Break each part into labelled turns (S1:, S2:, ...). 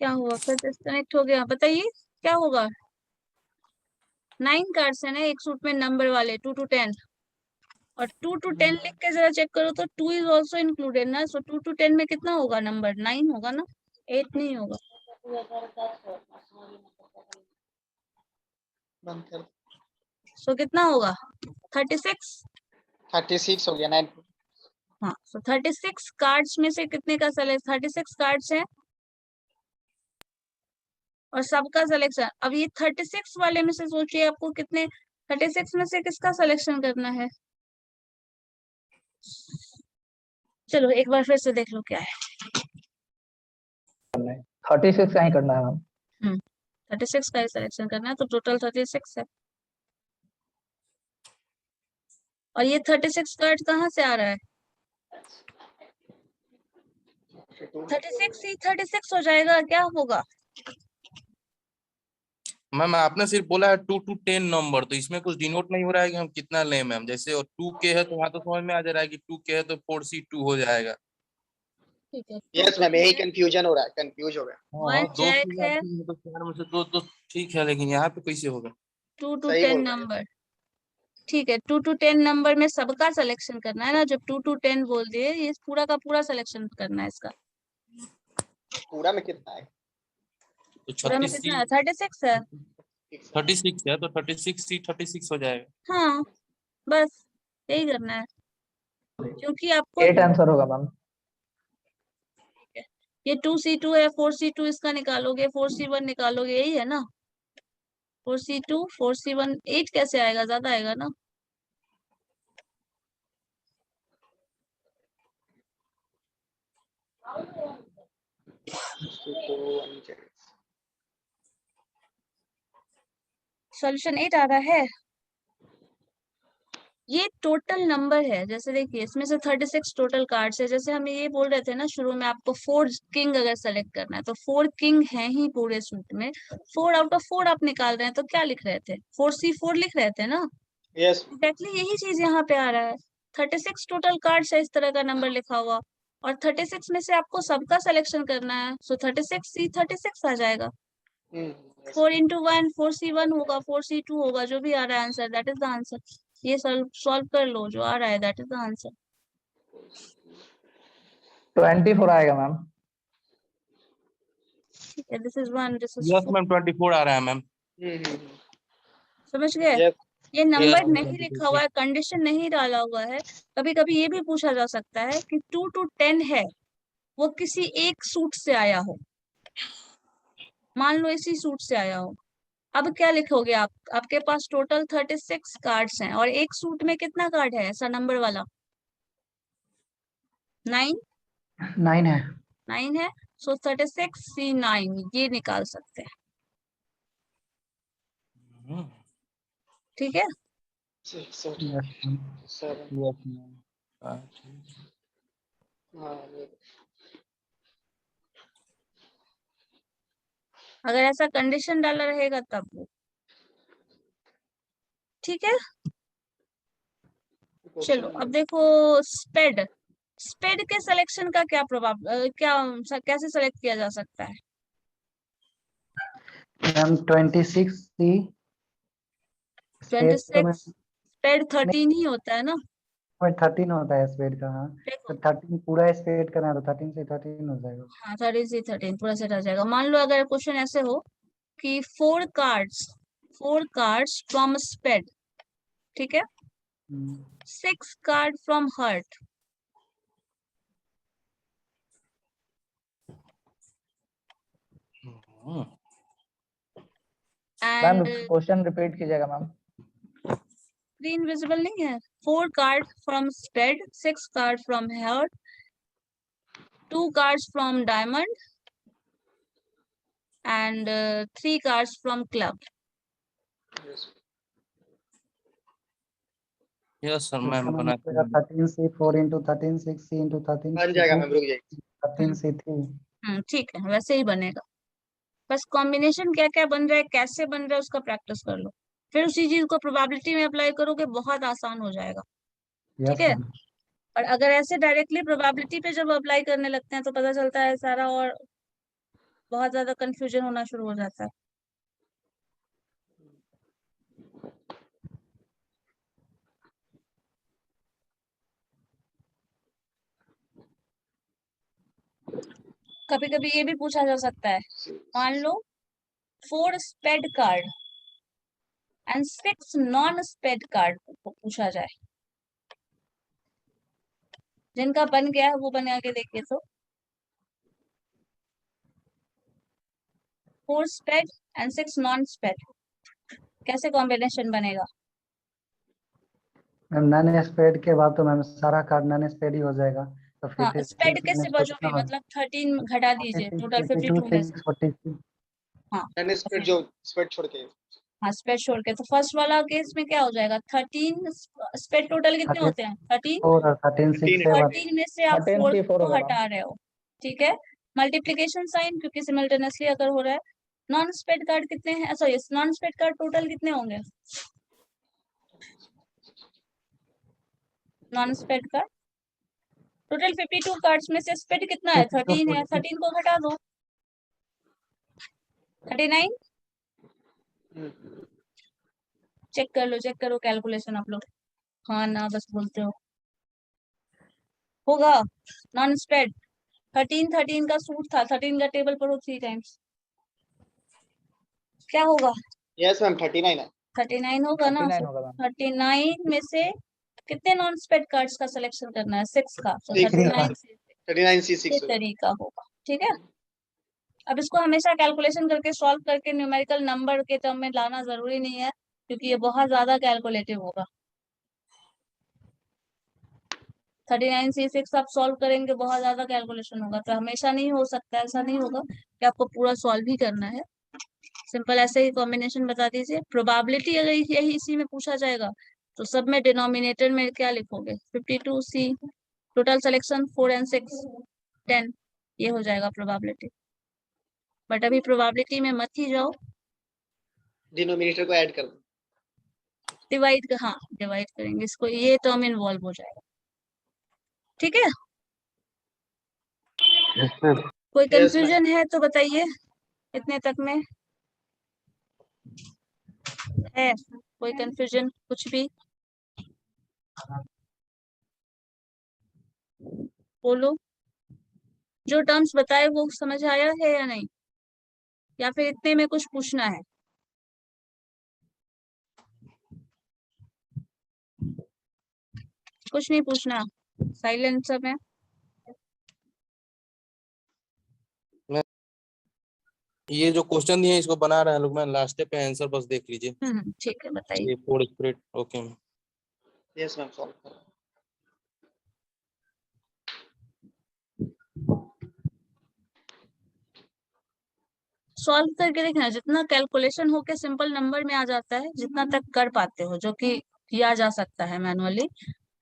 S1: क्या हुआ? फिर डिस्कनेक्ट हो गया, बताइए क्या होगा? 9 कार्ड्स है ना एक सूट में, नंबर वाले 2 to 10, और 2 to 10 लिख के जरा चेक करो तो 2 इज ऑल्सो इंक्लूडेड ना, सो 2 to 10 में कितना होगा नंबर? 9 होगा ना, 8 नहीं होगा। सो कितना होगा? 36।
S2: 36 हो गया 9।
S1: हाँ, सो 36 कार्ड्स में से कितने का सेलेक्ट, 36 कार्ड्स है और सबका सिलेक्शन। अब ये 36 वाले में से सोचिए आपको कितने, 36 में से किसका सिलेक्शन करना है? चलो एक बार फिर से देख लो क्या है।
S3: 36 का ही करना है मैम।
S1: 36 का ही सिलेक्शन करना है, तो टोटल 36 है। और ये 36 कार्ड कहाँ से आ रहा है? 36 ही 36 हो जाएगा, क्या होगा?
S4: मैम आपने सिर्फ बोला है 2 to 10 नंबर, तो इसमें कुछ डिनोट नहीं हो रहा है कि हम कितना लें मैम? जैसे और 2K है तो वहां तो समझ में आ जा रहा है कि 2K है तो 4C2 हो जाएगा।
S1: ठीक है,
S2: यस मैम, यही कंफ्यूजन हो रहा है, कंफ्यूज हो गया।
S1: वन
S4: दो
S1: चेक है,
S4: तो 4 में से 2 तो ठीक है, लेकिन यहाँ पे कैसे होगा?
S1: 2 to
S2: सही
S1: 10
S2: बोल रहे हैं।
S1: नंबर। ठीक है, 2 to 10 नंबर में सबका सिलेक्शन करना है ना, जब 2 to 10 बोल दिए, ये पूरा का पूरा सिलेक्शन करना है इसका।
S2: पूरा में कितना है?
S4: तो
S1: पूरा में कितना है? 36 है।
S4: 36 है तो 36 हो जाएगा।
S1: हाँ, बस यही करना है, क्योंकि आपको
S3: 8 आंसर होगा मैम।
S1: ये 2C2 है, 4C2 इसका निकालोगे, 4C1 निकालोगे, यही है ना। 4C2 4C1 8 कैसे आएगा? ज्यादा आएगा ना। सॉल्यूशन 8 आ रहा है। ये टोटल नंबर है, जैसे देखिए इसमें से 36 टोटल कार्ड्स है। जैसे हम ये बोल रहे थे ना शुरू में, आपको 4 किंग अगर सेलेक्ट करना है तो 4 किंग है ही पूरे सूट में, 4 आउट ऑफ 4 आप निकाल रहे हैं, तो क्या लिख रहे थे? 4C4 लिख रहे थे ना।
S2: यस।
S1: एग्जैक्टली यही चीज यहाँ पे आ रहा है। 36 टोटल कार्ड्स है, इस तरह का नंबर लिखा हुआ, और 36 में से आपको सबका सिलेक्शन करना है, सो 36C36 आ जाएगा। 4 into 1 4C1 होगा, 4C2 होगा, जो भी आ रहा है answer, that is the answer. ये सॉल्व कर लो, जो आ रहा है दैट इज द आंसर।
S3: 24 आएगा मैम।
S1: ठीक है, this is 1, this is
S4: yes
S1: 4।
S4: Ma'am 24 आ रहा है मैम।
S1: समझ गए?
S2: यस।
S1: ये
S4: यस
S1: नंबर
S4: मैम
S1: नहीं
S4: 24
S1: लिखा हुआ है, कंडीशन नहीं डाला हुआ है। कभी कभी ये भी पूछा जा सकता है कि 2 to 10 है, वो किसी एक सूट से आया हो, मान लो इसी सूट से आया हो। अब क्या लिखोगे आप? आपके पास टोटल 36 कार्ड्स हैं, और एक सूट में कितना कार्ड है ऐसा नंबर वाला? 9
S3: 9 है।
S1: 9 है, सो 36C9 ये निकाल सकते हैं। ठीक है,
S3: यस मैम।
S2: 7।
S4: Yes ma'am.
S2: हाँ,
S1: अगर ऐसा कंडीशन डाला रहेगा तब वो। ठीक है, चलो अब देखो स्पेड। स्पेड के सिलेक्शन का क्या प्रभाव, कैसे सेलेक्ट किया जा सकता है?
S3: मैम 26C स्पेड तो
S1: 26 स्पेड 13 ही होता है ना।
S3: 13 होता है स्पेड का। हाँ,
S1: देखो,
S3: तो 13 पूरा स्पेड करना है तो 13 से 13 हो जाएगा।
S1: हाँ 13 पूरा सेट आ जाएगा। मान लो अगर क्वेश्चन ऐसे हो कि 4 कार्ड्स फ्रॉम स्पेड, ठीक है, 6 card from heart,
S3: ma'am
S1: and
S3: question repeat कीजिएगा मैम।
S1: स्क्रीन विजिबल नहीं है। 4 card from spade, 6 card from heart, 2 cards from diamond, and 3 cards from club.
S4: Yes sir
S3: तो
S4: मैम
S3: इसका
S4: बना
S3: मतलब 13C 4 into 13C into
S2: बन
S3: 13C
S2: जाएगा
S3: 2
S2: ma'am, रुक जाइए।
S3: 13C3।
S1: ठीक है, वैसे ही बनेगा। बस कॉम्बिनेशन क्या क्या बन रहा है, कैसे बन रहा है, उसका प्रैक्टिस कर लो, फिर उसी चीज को प्रोबेबिलिटी में अप्लाई करोगे, बहुत आसान हो जाएगा। ठीक
S3: यस
S1: है,
S3: मैम।
S1: और अगर ऐसे डायरेक्टली प्रोबेबिलिटी पे जब अप्लाई करने लगते हैं तो पता चलता है सारा और बहुत ज्यादा कंफ्यूजन होना शुरू हो जाता है। कभी कभी ये भी पूछा जा सकता है, मान लो 4 spade card and 6 non spade card पूछा जाए, जिनका बन गया है वो बना के देखिए तो 4 स्पेड एंड 6 नॉन स्पेड कैसे कॉम्बिनेशन बनेगा?
S3: मैम नॉन स्पेड के बाद तो मैम सारा कार्ड नॉन स्पेड ही हो जाएगा, तो
S1: हाँ,
S3: 56
S1: स्पेड कैसे
S3: माइनस 2
S1: बचोगे?
S3: कितना होगा?
S1: मतलब 13 घटा दीजिए,
S3: 46,
S1: टोटल
S3: 52,
S1: 52 में से।
S3: 6, 46।
S1: हाँ
S2: मैंने स्प्रेड जो स्प्रेड छोड़ के
S1: हाँ, स्पेड छोड़ के, तो फर्स्ट वाला केस में क्या हो जाएगा? 13 स्पेड टोटल कितने
S3: 34
S1: होते हैं? 13।
S3: और 13 6 से बाद
S1: 13 में से आप
S3: 13
S1: 4
S3: से 4
S1: को
S3: होगा मैम।
S1: हटा रहे हो, ठीक है। मल्टीप्लीकेशन साइन, क्योंकि सिमल्टेनियसली अगर हो रहा है। नॉन स्पेड कार्ड कितने हैं? Sorry, non spade card total कितने होंगे? Non spade card total 52 cards में से स्पेड कितना है? 13 है, 13 को घटा दो, 39। चेक कर लो, चेक करो कैलकुलेशन आप लोग। हाँ ना बस बोलते हो। होगा नॉन स्पेड 13 का सूट था, 13 का टेबल पर हो 3 टाइम्स, क्या होगा?
S2: यस मैम 39 है।
S1: 39 होगा ना?
S3: 39 होगा मैम।
S1: 39 में से कितने नॉन स्पेड कार्ड्स का सिलेक्शन करना है? 6 का, तो
S2: 6
S1: 39 से
S2: 39 सी
S1: ये
S2: 6
S1: तरीका होगा, ठीक है। अब इसको हमेशा कैलकुलेशन करके सॉल्व करके न्यूमेरिकल नंबर के टर्म में लाना जरूरी नहीं है, क्योंकि ये बहुत ज्यादा कैलकुलेटिव होगा। 39C6 आप सॉल्व करेंगे, बहुत ज्यादा कैलकुलेशन होगा, तो हमेशा नहीं हो सकता, ऐसा नहीं होगा कि आपको पूरा सॉल्व ही करना है। सिंपल ऐसे ही कॉम्बिनेशन बता दीजिए। प्रोबेबिलिटी अगर यही इसी में पूछा जाएगा तो सब में डिनोमिनेटर में क्या लिखोगे? 52C, टोटल सिलेक्शन 4 and 6 10, ये हो जाएगा प्रोबेबिलिटी। बट अभी प्रोबेबिलिटी में मत ही जाओ,
S2: डिनोमिनेटर को ऐड कर दो।
S1: डिवाइड, हाँ डिवाइड करेंगे इसको, ये टर्म इन्वॉल्व हो जाएगा, ठीक है। कोई
S2: यस मैम।
S1: कंफ्यूजन है तो बताइए, इतने तक में है कोई कंफ्यूजन कुछ भी? बोलो, जो टर्म्स बताए वो समझ आया है या नहीं, या फिर इतने में कुछ पूछना है? कुछ नहीं पूछना, साइलेंट सब है।
S4: ये जो क्वेश्चन दिए हैं, इसको बना रहे हैं लोग, मैं लास्ट पे आंसर बस देख लीजिए।
S1: ठीक है, बताइए।
S4: ये 4 spread okay ma'am.
S2: Yes ma'am solve करो।
S1: सॉल्व करके देखना, जितना कैलकुलेशन होके सिंपल नंबर में आ जाता है, जितना तक कर पाते हो, जो कि किया जा सकता है मैनुअली,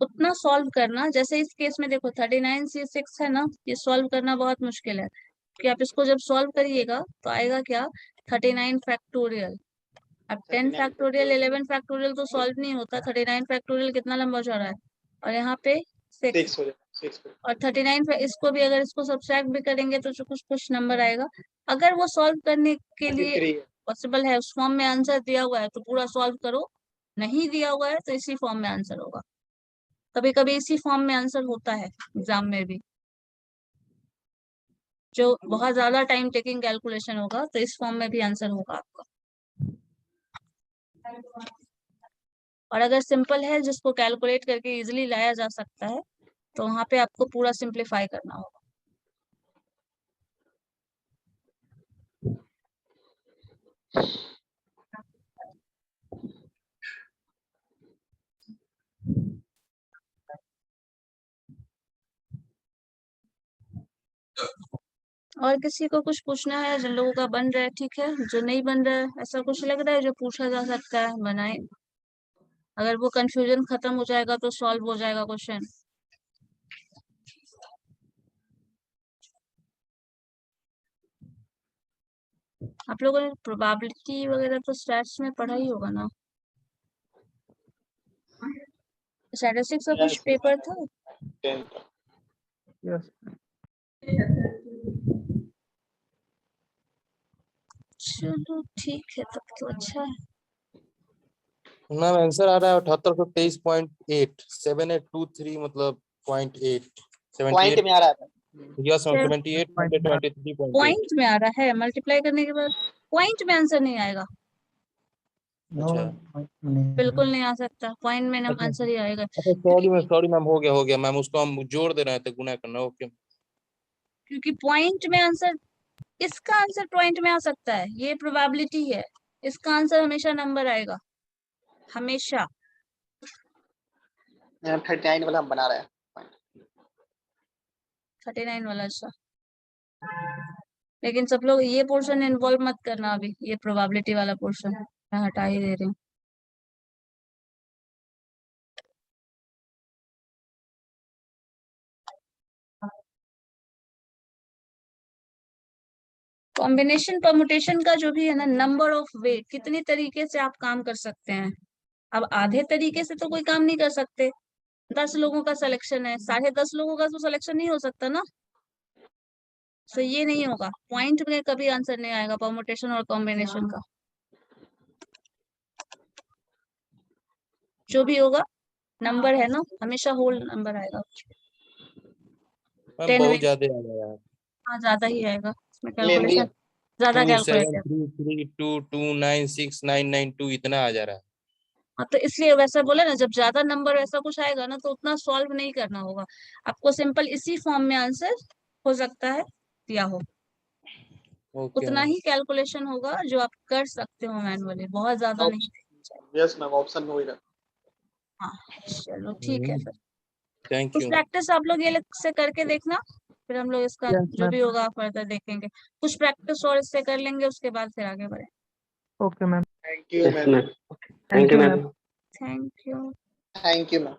S1: उतना सॉल्व करना। जैसे इस केस में देखो 39C6 है ना, ये सॉल्व करना बहुत मुश्किल है, कि आप इसको जब सॉल्व करिएगा तो आएगा क्या? 39 फैक्टोरियल। अब 10 फैक्टोरियल 11 फैक्टोरियल तो सॉल्व नहीं होता, 39 फैक्टोरियल कितना लंबा चौड़ा है, और यहाँ पे 6
S2: 6 हो जाएगा 6
S1: और 39 इसको भी अगर इसको सब्ट्रैक्ट भी करेंगे तो जो कुछ कुछ नंबर आएगा। अगर वो सॉल्व करने के लिए
S2: 33 है।
S1: पॉसिबल है, उस फॉर्म में आंसर दिया हुआ है तो पूरा सॉल्व करो, नहीं दिया हुआ है तो इसी फॉर्म में आंसर होगा। कभी कभी इसी फॉर्म में आंसर होता है एग्जाम में भी, जो बहुत ज्यादा टाइम टेकिंग कैलकुलेशन होगा तो इस फॉर्म में भी आंसर होगा आपका। और अगर सिंपल है, जिसको कैलकुलेट करके इजिली लाया जा सकता है, तो वहां पे आपको पूरा सिंप्लीफाई करना होगा। और किसी को कुछ पूछना है? जिन लोगों का बन रहा है ठीक है, जो नहीं बन रहा है, ऐसा कुछ लग रहा है जो पूछा जा सकता है, बनाए। अगर वो कंफ्यूजन खत्म हो जाएगा तो सॉल्व हो जाएगा क्वेश्चन। आप लोगों ने प्रोबेबिलिटी वगैरह तो स्टैट्स में पढ़ा ही होगा ना? स्टैटिस्टिक्स का कुछ
S2: यस
S1: पेपर था?
S2: 10
S3: यस
S1: चलो ठीक है, तब तो अच्छा है।
S4: मैम आंसर आ रहा है 7823.8 7823 मतलब 0.8
S2: पॉइंट
S4: 78
S2: में आ रहा था।
S4: यस मैम
S1: Seven-
S4: 7823.8
S1: पॉइंट में आ रहा है, मल्टीप्लाई करने के बाद पॉइंट में आंसर नहीं आएगा,
S3: नो
S4: अच्छा
S3: नहीं
S1: बिल्कुल नहीं आ सकता, पॉइंट में
S4: अच्छा
S1: आंसर ही आएगा।
S4: अच्छा सॉरी मैम हो गया मैम, उसको हम जोड़ दे रहे थे, गुना करना। ओके
S1: क्योंकि पॉइंट में आंसर, इसका आंसर पॉइंट में आ सकता है, ये प्रोबेबिलिटी है। इसका आंसर हमेशा नंबर आएगा, हमेशा।
S2: 39 वाला हम बना रहे हैं।
S1: 39 वाला, अच्छा। लेकिन सब लोग ये पोर्शन इन्वॉल्व मत करना अभी, ये प्रोबेबिलिटी वाला पोर्शन मैं हटा ही दे रही हूँ। कॉम्बिनेशन परमुटेशन का जो भी है ना, नंबर ऑफ वे, कितनी तरीके से आप काम कर सकते हैं। अब आधे तरीके से तो कोई काम नहीं कर सकते, 10 लोगों का सिलेक्शन है, 10.5 लोगों का तो सिलेक्शन नहीं हो सकता ना। तो ये नहीं होगा, पॉइंट में कभी आंसर नहीं आएगा परमुटेशन और कॉम्बिनेशन का। जो भी होगा नंबर है ना, हमेशा होल नंबर आएगा।
S4: मैम
S1: 10
S4: बहुत
S1: वे,
S4: ज्यादा आ रहा है।
S1: हाँ ज्यादा ही आएगा इसमें,
S2: ले लिया।
S1: कैलकुलेशन ज्यादा कैलकुलेट है।
S4: 2732296992 इतना आ जा रहा है।
S1: हाँ तो इसलिए वैसा बोले ना, जब ज्यादा नंबर ऐसा कुछ आएगा ना, तो उतना सॉल्व नहीं करना होगा आपको, सिंपल इसी फॉर्म में आंसर हो सकता है दिया हो,
S4: ओके
S1: उतना ही कैलकुलेशन होगा जो आप कर सकते हो मैनुअली, बहुत ज्यादा नहीं।
S2: यस मैम, ऑप्शन में वही रहा।
S1: हाँ चलो ठीक है फिर,
S4: थैंक
S1: कुछ
S4: यू।
S1: प्रैक्टिस आप लोग ये से करके देखना, फिर हम लोग इसका
S3: Yes,
S1: जो
S3: ma'am.
S1: भी होगा फर्दर देखेंगे। कुछ प्रैक्टिस और इससे कर लेंगे, उसके बाद फिर आगे बढ़े।
S3: Okay, ma'am.
S2: Thank you ma'am.
S3: Thank you, ma'am.
S1: Thank you.
S2: Thank you ma'am.